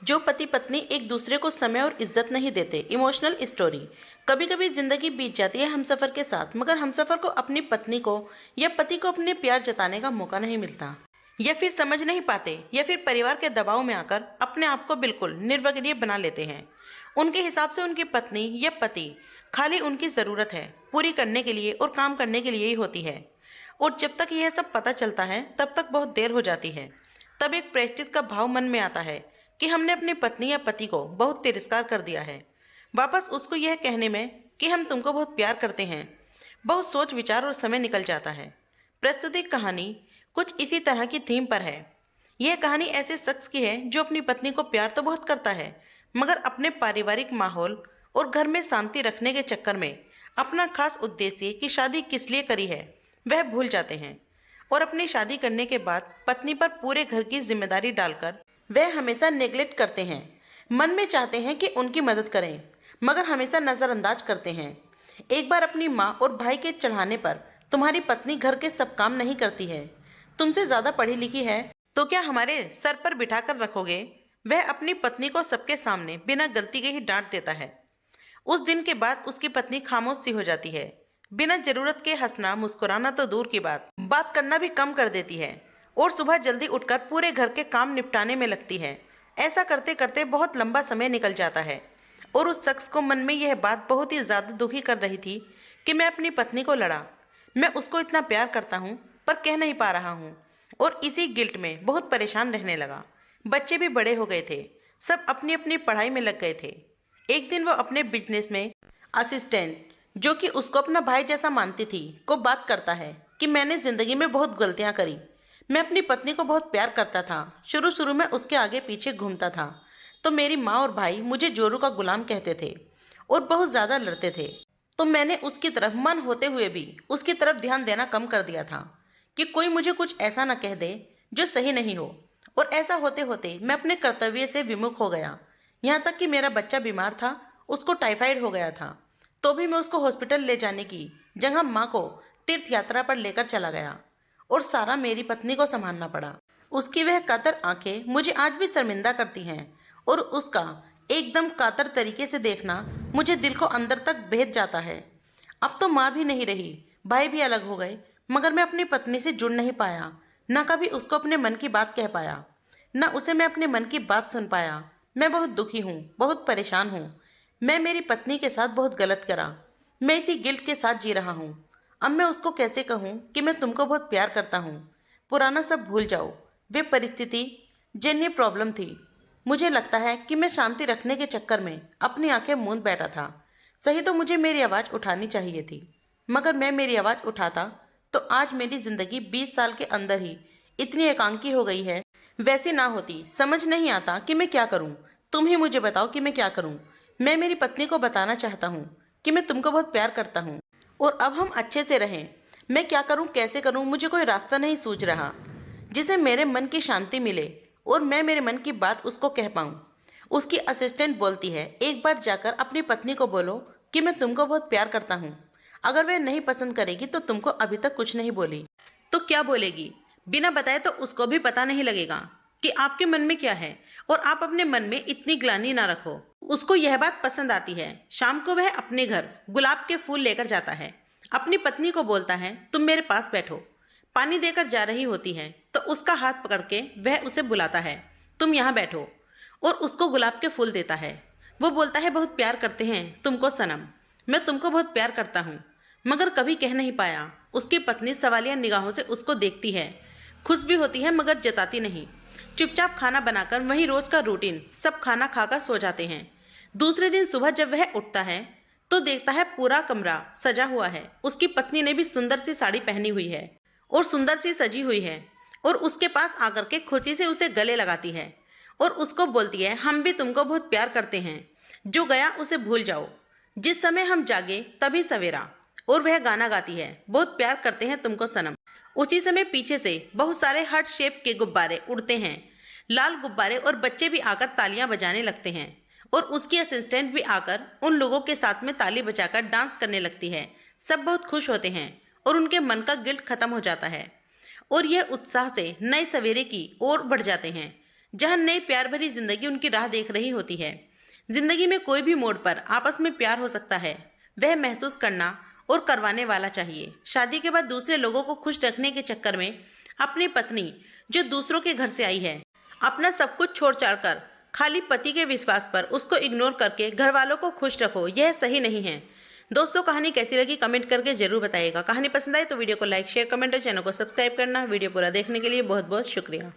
जो पति पत्नी एक दूसरे को समय और इज्जत नहीं देते। Emotional story. कभी कभी जिंदगी बीत जाती है हमसफर के साथ, मगर हमसफर को अपनी पत्नी को या पति को अपने प्यार जताने का मौका नहीं मिलता, या फिर समझ नहीं पाते, या फिर परिवार के दबाव में आकर अपने आप को बिल्कुल निर्वग्रीय बना लेते हैं। उनके हिसाब से उनकी पत्नी या पति खाली उनकी जरूरत है पूरी करने के लिए और काम करने के लिए ही होती है। और जब तक यह सब पता चलता है तब तक बहुत देर हो जाती है। तब एक प्रायश्चित का भाव मन में आता है कि हमने अपनी पत्नी या पति को बहुत तिरस्कार कर दिया है। वापस उसको यह कहने में कि हम तुमको बहुत प्यार करते हैं बहुत सोच विचार और समय निकल जाता है। प्रस्तुत कहानी कुछ इसी तरह की थीम पर है। यह कहानी ऐसे शख्स की है जो अपनी पत्नी को प्यार तो बहुत करता है, मगर अपने पारिवारिक माहौल और घर में शांति रखने के चक्कर में अपना खास उद्देश्य कि शादी किस लिए करी है वह भूल जाते हैं। और अपनी शादी करने के बाद पत्नी पर पूरे घर की जिम्मेदारी डालकर वह हमेशा नेग्लेक्ट करते हैं। मन में चाहते हैं कि उनकी मदद करें, मगर हमेशा नज़रअंदाज करते हैं। एक बार अपनी माँ और भाई के चढ़ाने पर तुम्हारी पत्नी घर के सब काम नहीं करती है, तुमसे ज़्यादा पढ़ी लिखी है तो क्या हमारे सर पर बिठा कर रखोगे। वह अपनी पत्नी को सबके सामने बिना गलती के ही डांट देता है। उस दिन के बाद उसकी पत्नी खामोश सी हो जाती है। बिना जरूरत के हंसना मुस्कुराना तो दूर की बात करना भी कम कर देती है। और सुबह जल्दी उठकर पूरे घर के काम निपटाने में लगती है। ऐसा करते करते बहुत लंबा समय निकल जाता है और उस शख्स को मन में यह बात बहुत ही ज़्यादा दुखी कर रही थी कि मैं अपनी पत्नी को लड़ा। मैं उसको इतना प्यार करता हूँ पर कह नहीं पा रहा हूँ, और इसी गिल्ट में बहुत परेशान रहने लगा। बच्चे भी बड़े हो गए थे, सब अपनी अपनी पढ़ाई में लग गए थे। एक दिन वो अपने बिजनेस में असिस्टेंट, जो कि उसको अपना भाई जैसा मानती थी, को बात करता है कि मैंने जिंदगी में बहुत गलतियां करी। मैं अपनी पत्नी को बहुत प्यार करता था। शुरू शुरू में उसके आगे पीछे घूमता था तो मेरी माँ और भाई मुझे जोरू का गुलाम कहते थे और बहुत ज़्यादा लड़ते थे। तो मैंने उसकी तरफ मन होते हुए भी उसकी तरफ ध्यान देना कम कर दिया था कि कोई मुझे कुछ ऐसा ना कह दे जो सही नहीं हो। और ऐसा होते होते मैं अपने कर्तव्य से विमुख हो गया। यहाँ तक कि मेरा बच्चा बीमार था, उसको टाइफाइड हो गया था, तो भी मैं उसको हॉस्पिटल ले जाने की जगह माँ को तीर्थ यात्रा पर लेकर चला गया और सारा मेरी पत्नी को संभालना पड़ा। उसकी वह कातर आंखें मुझे आज भी शर्मिंदा करती हैं और उसका एकदम कातर तरीके से देखना मुझे दिल को अंदर तक भेद जाता है। अब तो माँ भी नहीं रही, भाई भी अलग हो गए, मगर मैं अपनी पत्नी से जुड़ नहीं पाया। न कभी उसको अपने मन की बात कह पाया, न उसे मैं अपने मन की बात सुन पाया। मैं बहुत दुखी हूँ, बहुत परेशान हूँ। मैं मेरी पत्नी के साथ बहुत गलत करा। मैं इसी गिल्ट के साथ जी रहा हूँ। अब मैं उसको कैसे कहूँ कि मैं तुमको बहुत प्यार करता हूँ। पुराना सब भूल जाओ, वे परिस्थिति जन्य प्रॉब्लम थी। मुझे लगता है कि मैं शांति रखने के चक्कर में अपनी आंखें मूंद बैठा था। सही तो मुझे मेरी आवाज़ उठानी चाहिए थी, मगर मैं मेरी आवाज़ उठाता तो आज मेरी ज़िंदगी 20 साल के अंदर ही इतनी एकांकी हो गई है वैसी ना होती। समझ नहीं आता कि मैं क्या करूं। तुम ही मुझे बताओ कि मैं क्या करूं। मैं मेरी पत्नी को बताना चाहता हूं कि मैं तुमको बहुत प्यार करता हूं और अब हम अच्छे से रहें। मैं क्या करूं, कैसे करूं, मुझे कोई रास्ता नहीं सूझ रहा जिसे मेरे मन की शांति मिले और मैं मेरे मन की बात उसको कह पाऊं। उसकी असिस्टेंट बोलती है, एक बार जाकर अपनी पत्नी को बोलो कि मैं तुमको बहुत प्यार करता हूँ। अगर वह नहीं पसंद करेगी तो तुमको अभी तक कुछ नहीं बोली तो क्या बोलेगी। बिना बताए तो उसको भी पता नहीं लगेगा कि आपके मन में क्या है, और आप अपने मन में इतनी ग्लानि ना रखो। उसको यह बात पसंद आती है। शाम को वह अपने घर गुलाब के फूल लेकर जाता है। अपनी पत्नी को बोलता है, तुम मेरे पास बैठो। पानी देकर जा रही होती है तो उसका हाथ पकड़ के वह उसे बुलाता है, तुम यहाँ बैठो, और उसको गुलाब के फूल देता है। वो बोलता है, बहुत प्यार करते हैं तुमको सनम, मैं तुमको बहुत प्यार करता हूँ, मगर कभी कह नहीं पाया। उसकी पत्नी सवालिया निगाहों से उसको देखती है, खुश भी होती है मगर जताती नहीं। चुपचाप खाना बनाकर वही रोज का रूटीन, सब खाना खाकर सो जाते हैं। दूसरे दिन सुबह जब वह उठता है तो देखता है पूरा कमरा सजा हुआ है। उसकी पत्नी ने भी सुंदर सी साड़ी पहनी हुई है और सुंदर सी सजी हुई है, और उसके पास आकर के खुशी से उसे गले लगाती है और उसको बोलती है, हम भी तुमको बहुत प्यार करते हैं, जो गया उसे भूल जाओ, जिस समय हम जागे तभी सवेरा। और वह गाना गाती है, बहुत प्यार करते हैं तुमको सनम। उसी समय पीछे से बहुत सारे हार्ट शेप के गुब्बारे उड़ते हैं, लाल गुब्बारे, और बच्चे भी आकर तालियां बजाने लगते हैं। और उसकी असिस्टेंट भी आकर उन लोगों के साथ में ताली बजाकर डांस करने लगती है। सब बहुत खुश होते हैं और उनके मन का गिल्ट खत्म हो जाता है और यह उत्साह से नए सवेरे की ओर बढ़ जाते हैं। जहां नई प्यार भरी जिंदगी उनकी राह देख रही होती है। जिंदगी में कोई भी मोड़ पर आपस में प्यार हो सकता है, वह महसूस करना और करवाने वाला चाहिए। शादी के बाद दूसरे लोगों को खुश रखने के चक्कर में अपनी पत्नी जो दूसरों के घर से आई है, अपना सब कुछ छोड़ छाड़ कर खाली पति के विश्वास पर उसको इग्नोर करके घर वालों को खुश रखो, यह सही नहीं है। दोस्तों, कहानी कैसी लगी कमेंट करके जरूर बताइएगा। कहानी पसंद आई तो वीडियो को लाइक शेयर कमेंट और चैनल को सब्सक्राइब करना। वीडियो पूरा देखने के लिए बहुत बहुत शुक्रिया।